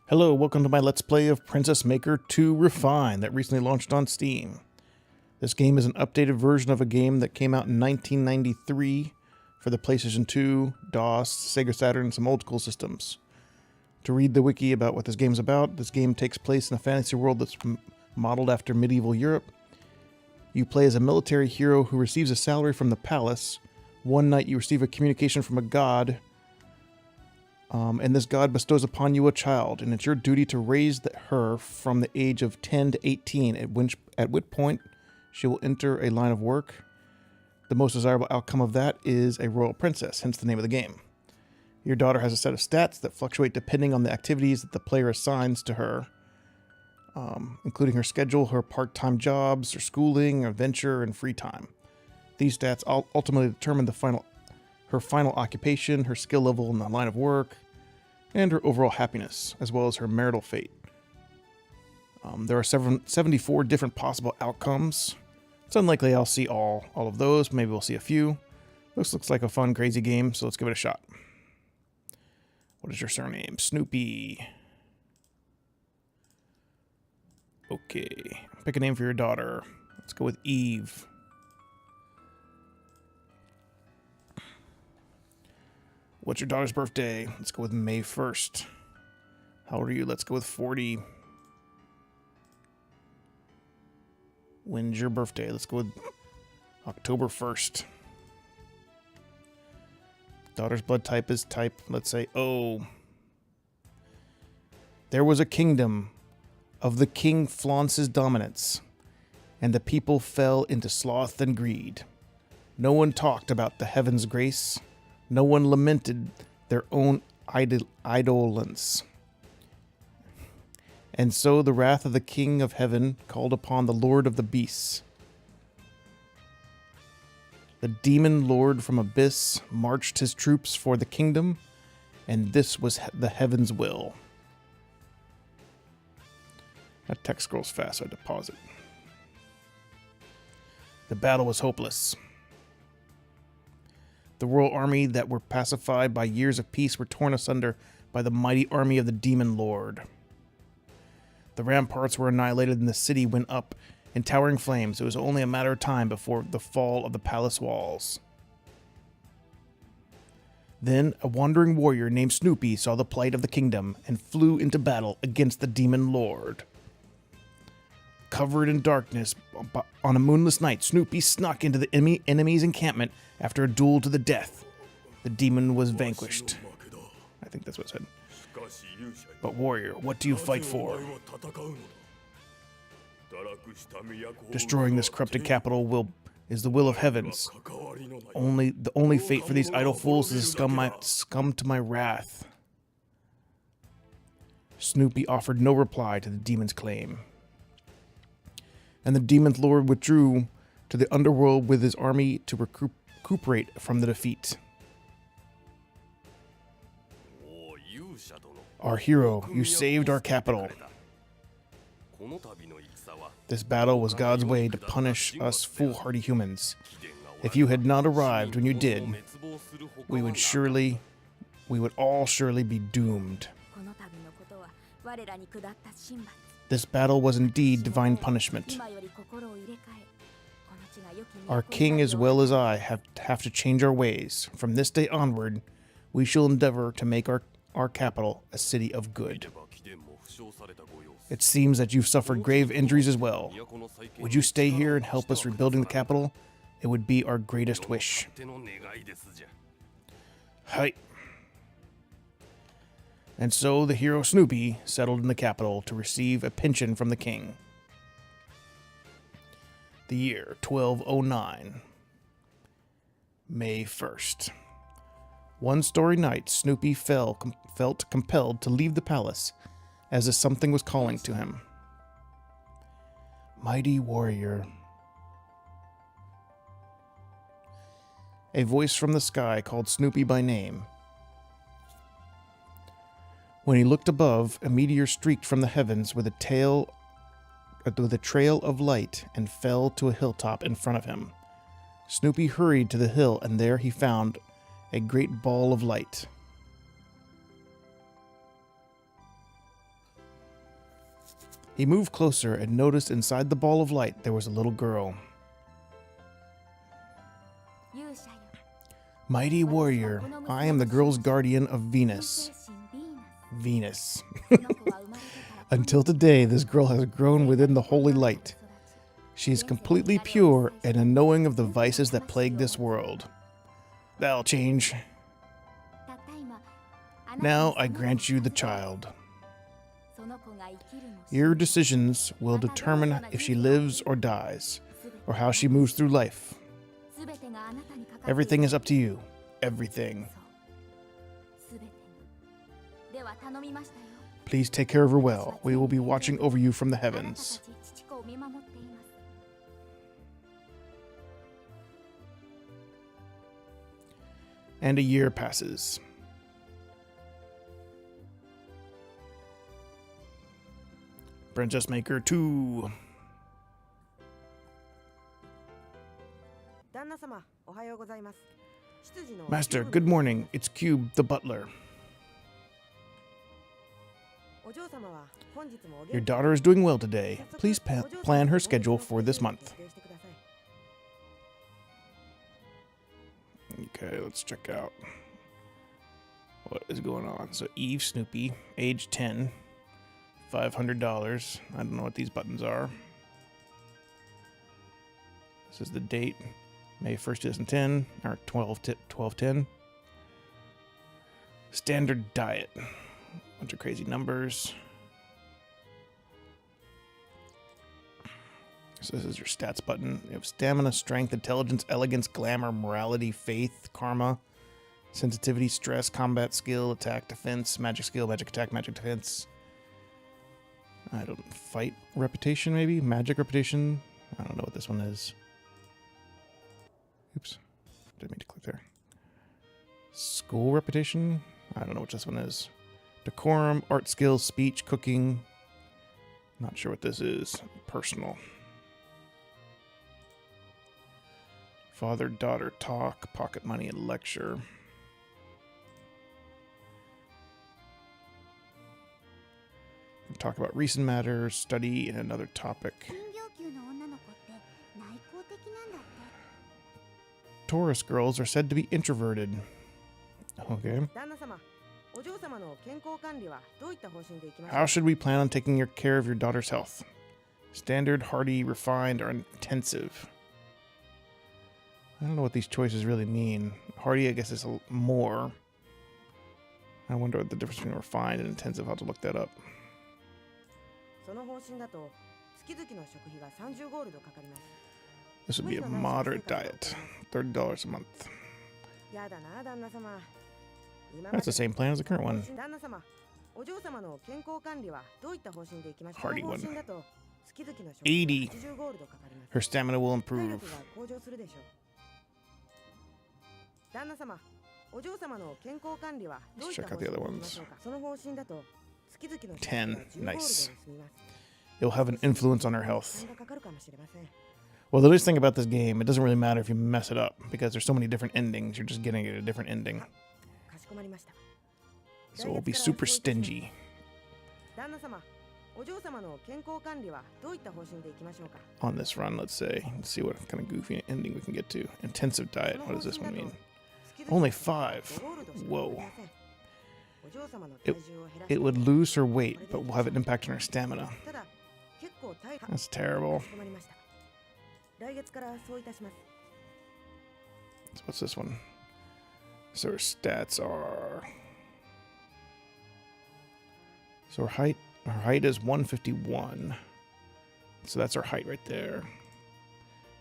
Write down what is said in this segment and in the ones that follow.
Hello, welcome to my Let's Play of Princess Maker 2 Refine that recently launched on Steam. This game is an updated version of a game that came out in 1993 for the PlayStation 2, DOS, Sega Saturn, and some old school systems. To read the wiki about what this game's about, this game takes place in a fantasy world that's modeled after medieval Europe. You play as a military hero who receives a salary from the palace. One night you receive a communication from a god, and this god bestows upon you a child, and it's your duty to raise her from the age of 10 to 18, at which point she will enter a line of work. The most desirable outcome of that is a royal princess, hence the name of the game. Your daughter has a set of stats that fluctuate depending on the activities that the player assigns to her, including her schedule, her part-time jobs, her schooling, adventure, and free time. These stats ultimately determine her final occupation, her skill level in the line of work, and her overall happiness, as well as her marital fate. There are 74 different possible outcomes. It's unlikely I'll see all of those. Maybe we'll see a few. This looks like a fun, crazy game, so let's give it a shot. What is your surname? Snoopy. Okay. Pick a name for your daughter. Let's go with Eve. What's your daughter's birthday? Let's go with May 1st. How old are you? Let's go with 40. When's your birthday? Let's go with October 1st. Daughter's blood type is type, let's say, O. There was a kingdom of the king flaunts his dominance, and the people fell into sloth and greed. No one talked about the heaven's grace. No one lamented their own idolence. And so the wrath of the King of Heaven called upon the Lord of the Beasts. The demon lord from Abyss marched his troops for the kingdom, and this was the heaven's will. That text scrolls fast, so I had to pause it. The battle was hopeless. The royal army that were pacified by years of peace were torn asunder by the mighty army of the demon lord. The ramparts were annihilated and the city went up in towering flames. It was only a matter of time before the fall of the palace walls. Then a wandering warrior named Snoopy saw the plight of the kingdom and flew into battle against the demon lord. Covered in darkness, on a moonless night, Snoopy snuck into the enemy's encampment after a duel to the death. The demon was vanquished. I think that's what it said. But warrior, what do you fight for? Destroying this corrupted capital is the will of heavens. The only fate for these idle fools is to succumb to my wrath. Snoopy offered no reply to the demon's claim. And the demon's lord withdrew to the underworld with his army to recuperate from the defeat. Our hero, you saved our capital. This battle was God's way to punish us foolhardy humans. If you had not arrived when you did, we would all surely be doomed. This battle was indeed divine punishment. Our king as well as I have to change our ways. From this day onward, we shall endeavor to make our capital a city of good. It seems that you've suffered grave injuries as well. Would you stay here and help us rebuilding the capital? It would be our greatest wish. Hi. And so the hero Snoopy settled in the capital to receive a pension from the king. The year 1209. May 1st. One starry night, Snoopy felt compelled to leave the palace as if something was calling to him. Mighty warrior. A voice from the sky called Snoopy by name. When he looked above, a meteor streaked from the heavens with a trail of light and fell to a hilltop in front of him. Snoopy hurried to the hill, and there he found a great ball of light. He moved closer and noticed inside the ball of light there was a little girl. Mighty warrior, I am the girl's guardian of Venus. Venus. Until today, this girl has grown within the holy light. She is completely pure and unknowing of the vices that plague this world. That'll change. Now I grant you the child. Your decisions will determine if she lives or dies, or how she moves through life. Everything is up to you. Everything. Please take care of her well. We will be watching over you from the heavens. And a year passes. Princess Maker 2. Master, good morning. It's Cube, the butler. Your daughter is doing well today. Please plan her schedule for this month. Okay, let's check out what is going on. So Eve Snoopy, age 10, $500. I don't know what these buttons are. This is the date, May 1st, 2010, or 12/10. Standard diet. Bunch of crazy numbers. So this is your stats button. You have stamina, strength, intelligence, elegance, glamour, morality, faith, karma, sensitivity, stress, combat skill, attack, defense, magic skill, magic attack, magic defense. I don't fight reputation, maybe? Magic reputation? I don't know what this one is. Oops. Didn't mean to click there. School reputation? I don't know what this one is. Decorum, art skills, speech, cooking. Not sure what this is. Personal. Father-daughter talk, pocket money, and lecture. Talk about recent matters, study, and another topic. Taurus girls are said to be introverted. Okay. How should we plan on taking care of your daughter's health? Standard, hearty, refined, or intensive? I don't know what these choices really mean. Hearty, I guess, is more. I wonder what the difference between refined and intensive. I'll have to look that up. This would be a moderate diet. $30 a month. That's the same plan as the current one. Hearty one. 80. Her stamina will improve. Let's check out the other ones. 10. Nice. It'll have an influence on her health. Well, the nice thing about this game, it doesn't really matter if you mess it up, because there's so many different endings. You're just getting a different ending. So we'll be super stingy. On this run, let's say. Let's see what kind of goofy ending we can get to. Intensive diet. What does this one mean? Only 5. Whoa. It would lose her weight, but will have an impact on her stamina. That's terrible. So what's this one? So her stats are... So her height is 151. So that's her height right there.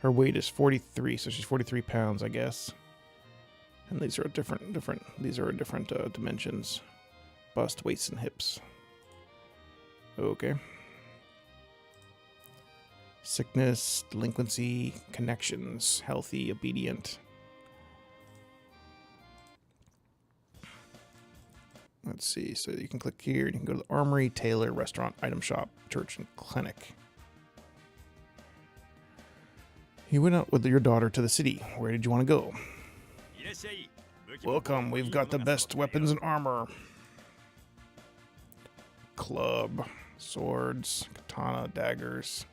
Her weight is 43, so she's 43 pounds, I guess. And these are different dimensions. Bust, waist, and hips. Okay. Sickness, delinquency, connections, healthy, obedient. Let's see. So you can click here. You can go to the armory, tailor, restaurant, item shop, church, and clinic. You went out with your daughter to the city. Where did you want to go? Welcome. We've got the best weapons and armor. Club. Swords, katana, daggers,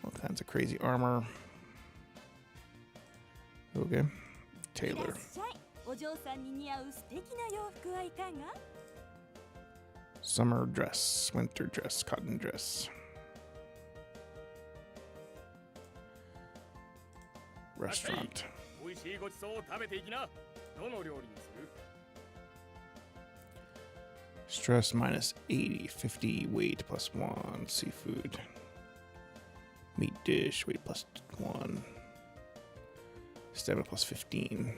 all kinds of crazy armor. Okay. Tailor. Summer dress, winter dress, cotton dress. Restaurant. Stress minus 80, 50, weight plus 1, seafood. Meat dish, weight plus 1. Stamina plus 15.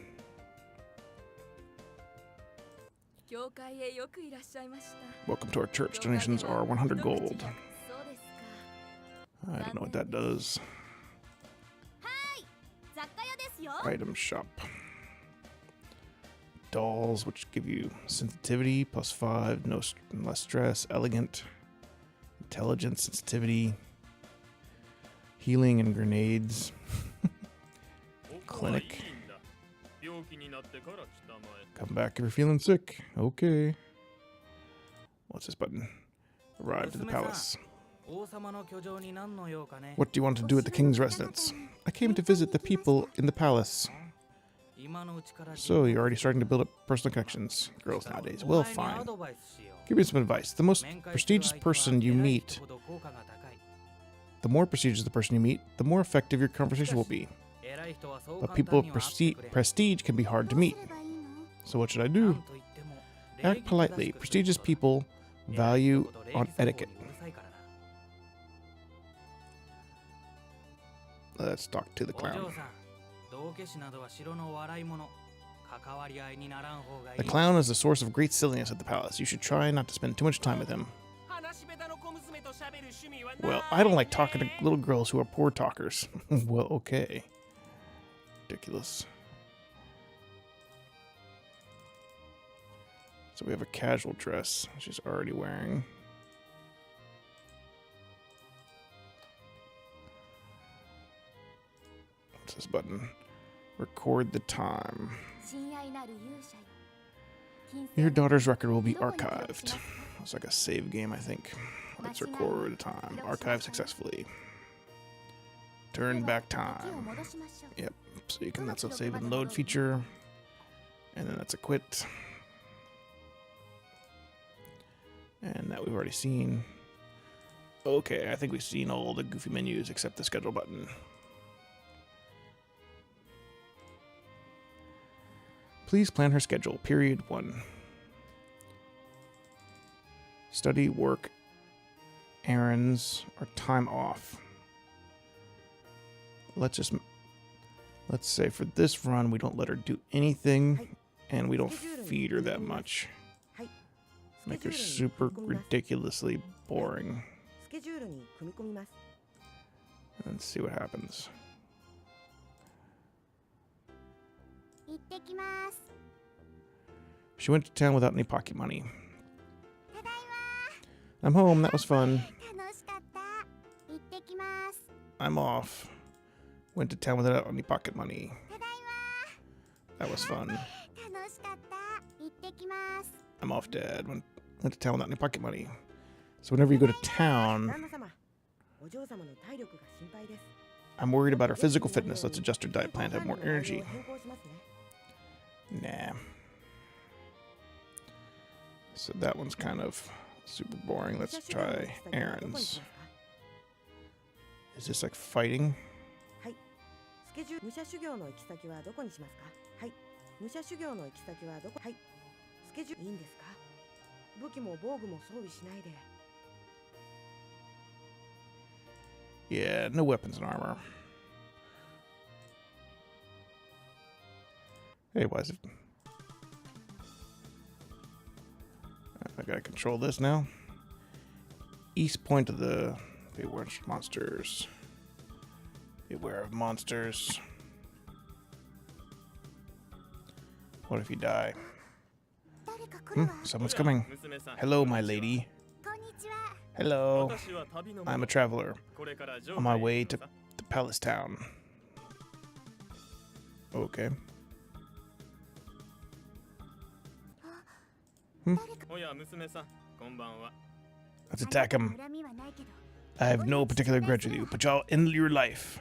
Welcome to our church. Donations are 100 gold. I don't know what that does. Item shop. Dolls, which give you sensitivity plus 5, no less stress, elegant, intelligence, sensitivity, healing, and grenades. Clinic. Come back if you're feeling sick. Okay. What's this button? Arrive to the palace. What do you want to do at the king's residence? I came to visit the people in the palace. So you're already starting to build up personal connections. Girls nowadays. Well, fine. Give me some advice. The most prestigious person you meet, the more prestigious the person you meet, the more effective your conversation will be. But people of prestige can be hard to meet. So what should I do? Act politely. Prestigious people value on etiquette. Let's talk to the clown. The clown is the source of great silliness at the palace. You should try not to spend too much time with him. Well, I don't like talking to little girls who are poor talkers. Well, okay. Ridiculous. So we have a casual dress she's already wearing. What's this button? Record the time. Your daughter's record will be archived. It's like a save game, I think. Let's record the time. Archive successfully. Turn back time. Yep. So you can, that's a save and load feature. And then that's a quit. And that we've already seen. Okay, I think we've seen all the goofy menus except the schedule button. Please plan her schedule. Period 1. Study, work, errands, or time off. Let's say for this run we don't let her do anything and we don't feed her that much. Make her super ridiculously boring. Let's see what happens. She went to town without any pocket money. I'm home, that was fun. I'm off. Went to town without any pocket money. That was fun. I'm off, Dad. Went to town without any pocket money. So whenever you go to town, I'm worried about her physical fitness. Let's adjust her diet plan to have more energy. Nah. So that one's kind of super boring. Let's try errands. Is this like fighting? Yeah, no weapons and armor. Hey, why is it? I gotta control this now. East point of the beware of monsters. Beware of monsters. What if you die? Someone's coming. Hello, my lady. Hello. I'm a traveler on my way to the Palace Town. Okay. Let's attack him. I have no particular grudge with you, but y'all end your life.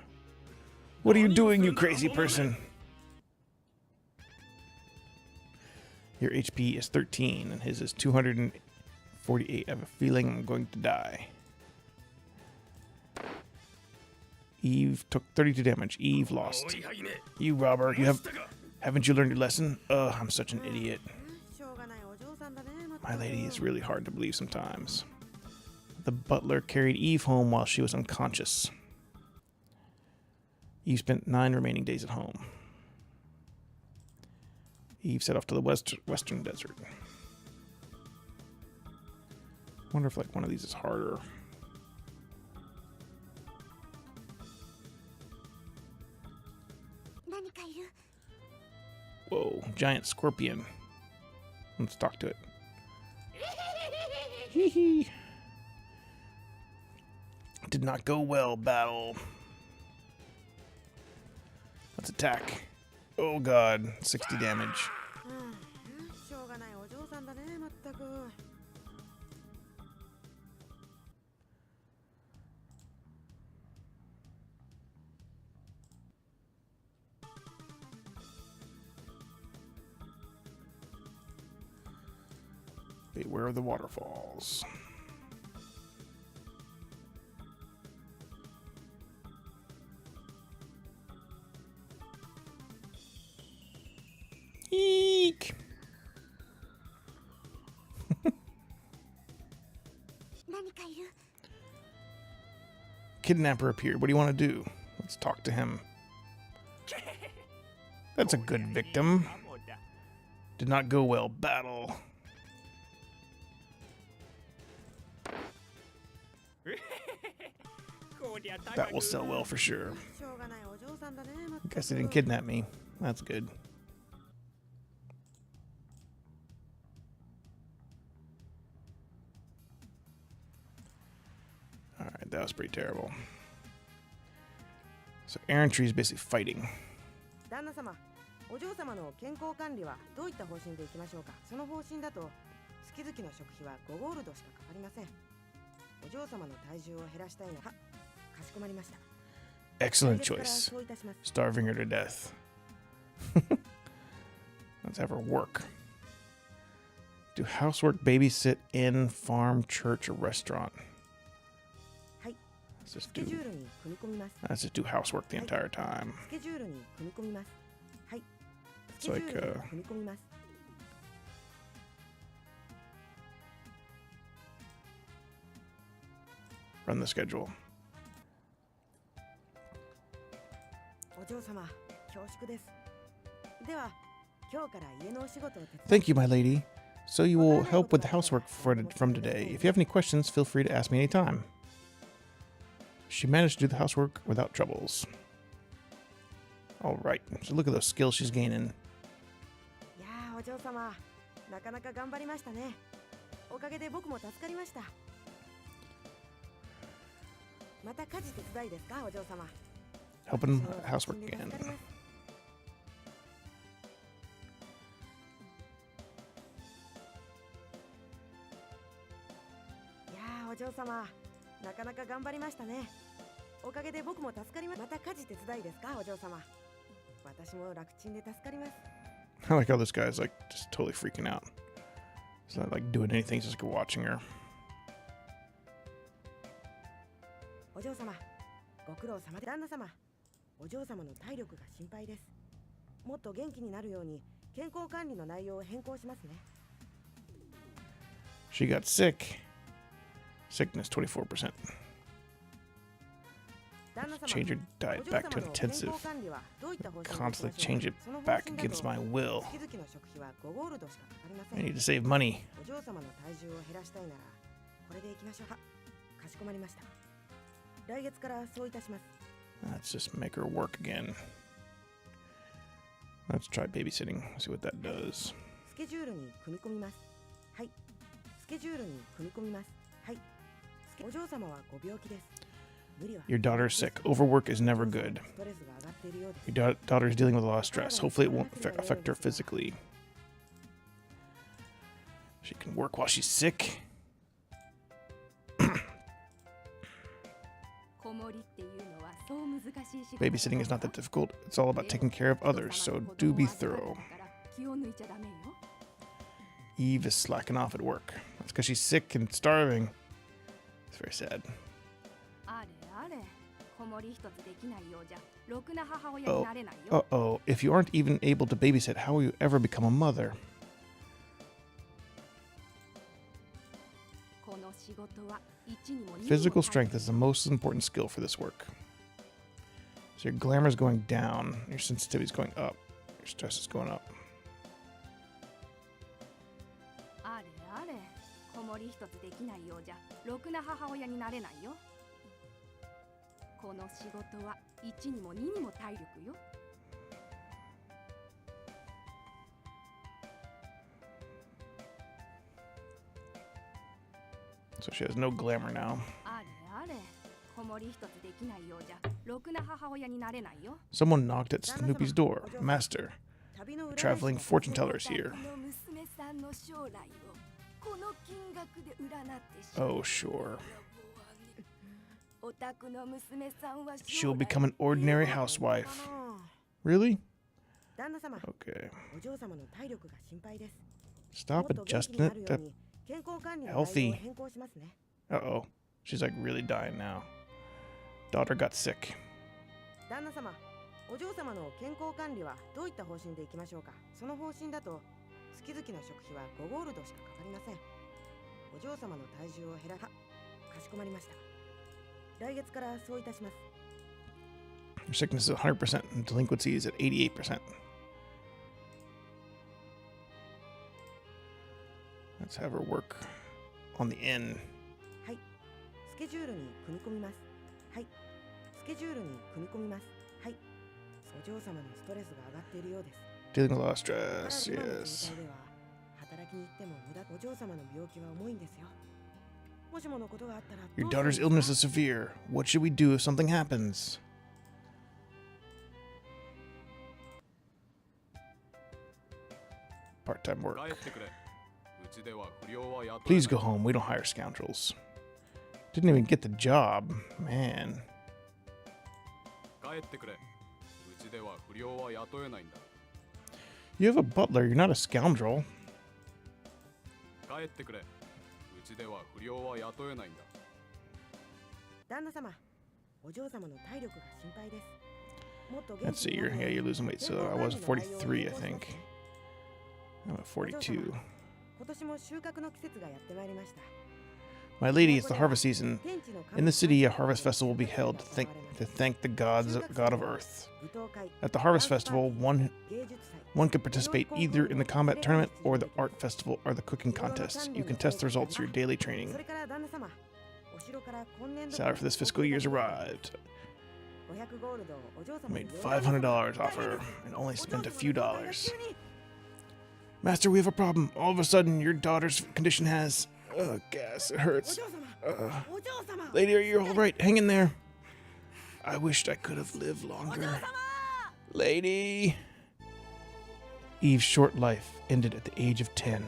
What are you doing, you crazy person? Your HP is 13, and his is 248. I have a feeling I'm going to die. Eve took 32 damage. Eve lost. You robber, haven't you learned your lesson? Ugh, I'm such an idiot. My lady is really hard to believe sometimes. The butler carried Eve home while she was unconscious. Eve spent 9 remaining days at home. Eve set off to the western desert. Wonder if like one of these is harder. Whoa, giant scorpion. Let's talk to it. Hee hee. Did not go well, battle. Let's attack. Oh god, 60 damage. Beware of the waterfalls. Eek! Kidnapper appeared. What do you want to do? Let's talk to him. That's a good victim. Did not go well. Battle. That will sell well for sure. Guess they didn't kidnap me. That's good. Alright, that was pretty terrible. So errantry is basically fighting. Excellent choice. Starving her to death. Let's have her work. Do housework, babysit, inn, farm, church, or restaurant. Let's just do housework the entire time. It's like run the schedule. Thank you, my lady. So you will help with the housework from today. If you have any questions, feel free to ask me anytime. She managed to do the housework without troubles. Alright, so look at those skills she's gaining. Helping housework again. I like how this guy's like just totally freaking out. He's not like doing anything, he's just like watching her. She got sick. Sickness 24%. Change your diet back to intensive. Constantly change it back against my will. I need to save money. Let's just make her work again. Let's try babysitting. See what that does. Your daughter's sick. Overwork is never good. Your daughter is dealing with a lot of stress. Hopefully it won't affect her physically. She can work while she's sick. Babysitting is not that difficult. It's all about taking care of others, so do be thorough. Eve is slacking off at work. That's because she's sick and starving. It's very sad. Uh-oh. If you aren't even able to babysit, how will you ever become a mother? Physical strength is the most important skill for this work. So your glamour is going down, your sensitivity is going up, your stress is going up. So she has no glamour now. Someone knocked at Snoopy's door. Master, a traveling fortune teller is here. Oh, sure. She'll become an ordinary housewife. Really? Okay. Stop adjusting it to healthy. Uh-oh. She's like really dying now. Daughter got sick. Her sickness is 100% and delinquency is at 88%. Let's have her work on the inn. Dealing with a lot of stress, yes. Your daughter's illness is severe. What should we do if something happens? Part-time work. Please go home. We don't hire scoundrels. Didn't even get the job. Man. You have a butler. You're not a scoundrel. Let's see. You're losing weight. So I was 43, I think. I'm at 42. My lady, it's the harvest season. In the city, a harvest festival will be held to thank the god of earth. At the harvest festival, one can participate either in the combat tournament or the art festival or the cooking contest. You can test the results of your daily training. Salary for this fiscal year's arrived. I made $500 off her and only spent a few dollars. Master, we have a problem. All of a sudden, your daughter's condition has... gas. It hurts. Lady, are you all right? Hang in there. I wished I could have lived longer. Lady. Eve's short life ended at the age of 10.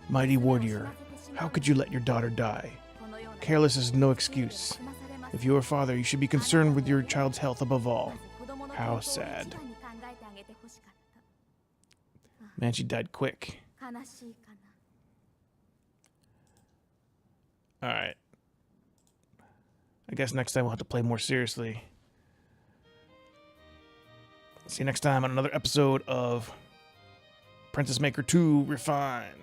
Mighty warrior, how could you let your daughter die? Careless is no excuse. If you are a father, you should be concerned with your child's health above all. How sad. Man, she died quick. Alright. I guess next time we'll have to play more seriously. See you next time on another episode of Princess Maker 2 Refine.